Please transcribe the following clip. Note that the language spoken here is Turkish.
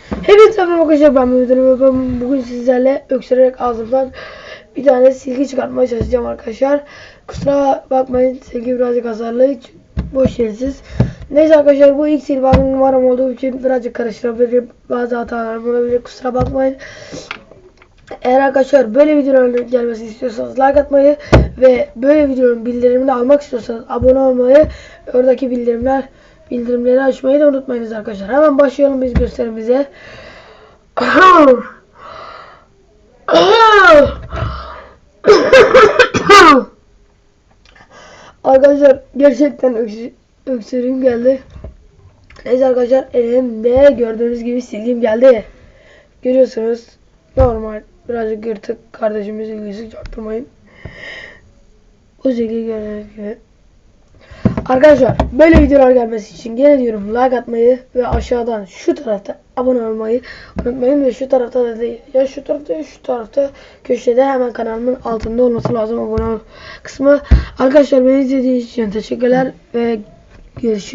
Hepinize merhaba arkadaşlar, ben Mehmet Ali ve ben bugün sizlerle öksürerek ağzımdan bir tane silgi çıkartmaya çalışacağım arkadaşlar. Kusura bakmayın, silgi birazcık hasarlı, hiç boş yersiz. Neyse arkadaşlar, bu ilk silgi numaram olduğu için birazcık karıştırabilir, bazı hatalarım olabilir, kusura bakmayın. Eğer arkadaşlar böyle videoların gelmesini istiyorsanız like atmayı ve böyle videonun bildirimini almak istiyorsanız abone olmayı, oradaki bildirimleri açmayı da unutmayınız arkadaşlar. Hemen başlayalım biz gösterimize. Arkadaşlar gerçekten öksürüğüm geldi. Neyse arkadaşlar, elimde gördüğünüz gibi silgim geldi. Görüyorsunuz, normal birazcık yırtık, kardeşimizin ilgisi çaktırmayın. O silgi gördüğünüz gibi. Arkadaşlar böyle videolar gelmesi için gene diyorum like atmayı ve aşağıdan şu tarafta abone olmayı unutmayın ve şu tarafta da değil, ya şu tarafta ya şu tarafta köşede hemen kanalımın altında olması lazım abone ol kısmı. Arkadaşlar beni izlediğiniz için teşekkürler ve görüşürüz.